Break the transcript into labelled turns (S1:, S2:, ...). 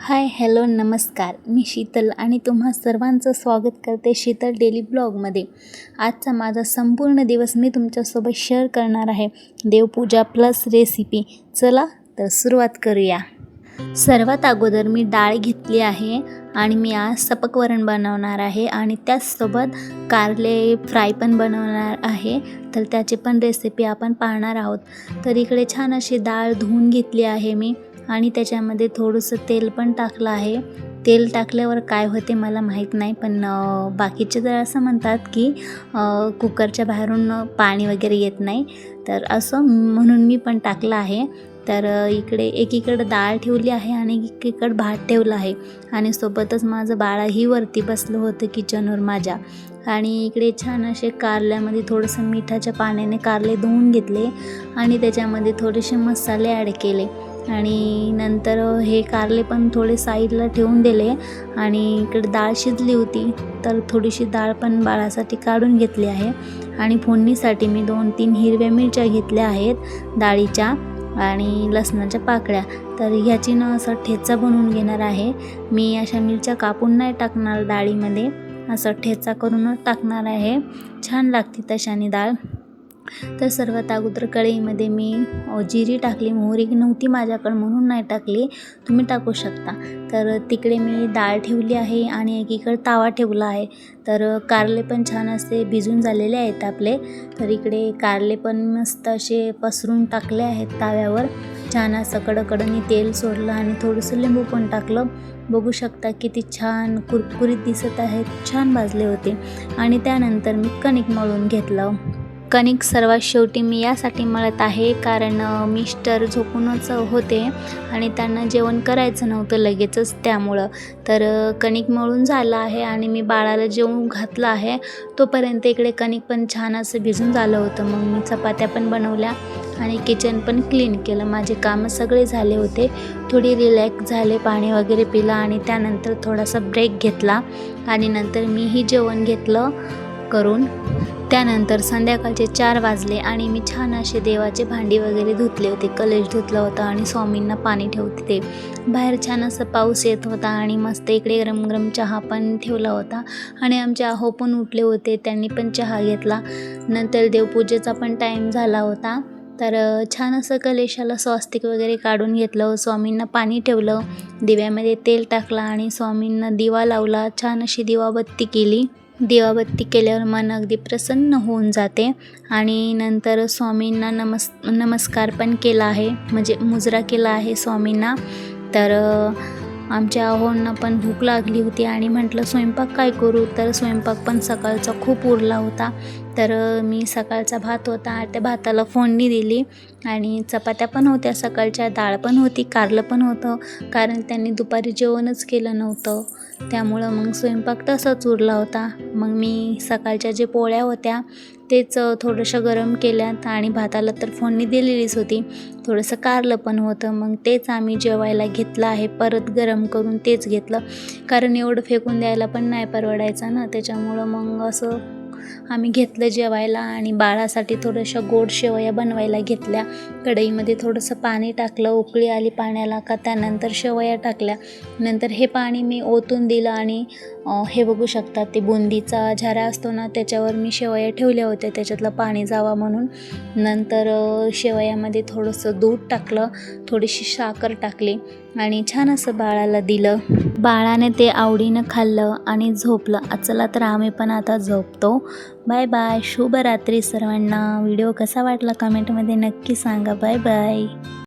S1: Hi hello नमस्कार, मी शीतल आणि तुम्हा सर्वांचं स्वागत करते शीतल डेली ब्लॉगमध्ये। आजचा माझा संपूर्ण दिवस मी तुमच्यासोबत शेअर करणार आहे, देवपूजा प्लस रेसिपी। चला तर सुरुवात करूया। सर्वात अगोदर मी डाळ घेतली आहे आणि मी आज सपक वरण बनवणार आहे आणि त्याचसोबत कारले फ्राय पण बनवणार आहे, तर त्याची पण रेसिपी आपण पाहणार आहोत। तर इकडे छान अशी डाळ धुवून घेतली आहे मी आणि त्याच्यामध्ये थोडंसं तेल पण टाकलं आहे। तेल टाकल्यावर काय होते मला माहीत नाही, पण बाकीचे तर असं म्हणतात की कुकरच्या बाहेरून पाणी वगैरे येत नाही, तर असं म्हणून मी पण टाकलं आहे। तर इकडे एकीकडे डाळ ठेवली आहे आणि एकीकडे भात ठेवला आहे आणि सोबतच माझं बाळही वरती बसलं होतं किचनवर माझ्या। आणि इकडे छान असे कारल्यामध्ये थोडंसं मिठाच्या पाण्याने कारले धुवून घेतले आणि त्याच्यामध्ये थोडेसे मसाले ॲड केले आणि नंतर हे कारले पण थोडे साईडला ठेवून दिले आणि इकडे डाळ शिजली होती, तर थोडीशी डाळ पण बाळासाठी काढून घेतली आहे। आणि फोडणीसाठी मी 2-3 हिरव्या मिरच्या घेतल्या आहेत डाळीच्या आणि लसणाच्या पाकळ्या। तर ह्याची असं ठेचा बनवून घेणार आहे मी। अशा मिरच्या कापून नाही टाकणार डाळीमध्ये, असं ठेचा करूनच टाकणार आहे, छान लागते तशाने डाळ। तर सर्वात अगोदर कढईमध्ये मी जिरी टाकली, मोहरी नव्हती माझ्याकडे म्हणून नाही टाकली, तुम्ही टाकू शकता। तर तिकडे मी डाळ ठेवली आहे आणि एकीकडे तावा ठेवला आहे। तर कारले पण छान असे भिजून झालेले आहेत आपले, तर इकडे कारले पण मस्त असे पसरून टाकले आहेत ताव्यावर। छान असं कडकडनी तेल सोडलं आणि थोडंसं लिंबू पण टाकलं। बघू शकता किती छान कुरकुरीत दिसत आहेत, छान भाजले होते। आणि त्यानंतर मी कणिक मळून घेतलं। कणिक सर्वात शेवटी मी यासाठी मळत आहे कारण मिस्टर झोपूनच होते आणि त्यांना जेवण करायचं नव्हतं लगेचच, त्यामुळं। तर कणिक मळून झालं आहे आणि मी बाळाला जेवून घातलं आहे, तोपर्यंत इकडे कणिक पण छान असं भिजून झालं होतं। मग मी चपात्या पण बनवल्या आणि किचन पण क्लीन केलं, माझे कामं सगळे झाले होते। थोडी रिलॅक्स झाले, पाणी वगैरे पिलं आणि त्यानंतर थोडासा ब्रेक घेतला आणि नंतर मीही जेवण घेतलं करून। त्यानंतर संध्याकाळचे 4 वाजले आणि मी छान असे देवाचे भांडी वगैरे धुतले होते, कलश धुतला होता आणि स्वामींना पाणी ठेवते ते। बाहेर छान असं पाऊस येत होता आणि मस्त इकडे गरम गरम चहा पण ठेवला होता आणि आमचे आहो पण उठले होते, त्यांनी पण चहा घेतला। नंतर देवपूजेचा पण टाईम झाला होता, तर छान असं कलशाला स्वस्तिक वगैरे काढून घेतलं, स्वामींना पाणी ठेवलं, दिव्यामध्ये तेल टाकलं आणि स्वामींना दिवा लावला, छान अशी दिवाबत्ती केली। दिवाबत्ती केल्यावर मन अगदी प्रसन्न होऊन जाते। आणि नंतर स्वामींना नमस्कार पण केला आहे, म्हणजे मुजरा केला आहे स्वामींना। तर आमच्या आहोंना पण भूक लागली होती आणि म्हटलं स्वयंपाक काय करू, तर स्वयंपाक पण सकाळचा खूप उरला होता। तर मी सकाळचा भात होता, त्या भाताला फोडणी दिली आणि चपात्या पण होत्या सकाळच्या, डाळ पण होती, कारलं पण होतं, कारण त्यांनी दुपारी जेवणच केलं नव्हतं, त्यामुळं मग स्वयंपाक तसाच उरला होता। मग मी सकाळच्या जे पोळ्या होत्या तेच थोडंसं गरम केल्यात आणि भाताला तर फोडणी दिलेलीच होती, थोडंसं कारलं पण होतं, मग तेच आम्ही जेवायला घेतलं आहे। परत गरम करून तेच घेतलं, कारण एवढं फेकून द्यायला पण नाही परवडायचं ना, त्याच्यामुळं मग असं आम्ही घेतलं जेवायला। आणि बाळासाठी थोड्याशा गोड शेवया बनवायला घेतल्या, कढईमध्ये थोडंसं पाणी टाकलं, उकळी आली पाण्याला का त्यानंतर शेवया टाकल्या। नंतर हे पाणी मी ओतून दिलं आणि हे बघू शकता ते बुंदीचा झारा असतो ना, त्याच्यावर मी शेवया ठेवल्या होत्या त्याच्यातलं पाणी जावं म्हणून। नंतर शेवयामध्ये थोडंसं दूध टाकलं, थोडीशी साखर टाकली आणि छान असं बाळाला दिलं। बाळाने ते आवडीनं खाल्लं आणि झोपलं। चला तर आम्ही पण आता झोपतो। बाय बाय, शुभरात्री सर्वांना। व्हिडिओ कसा वाटला कमेंटमध्ये नक्की सांगा। Bye bye.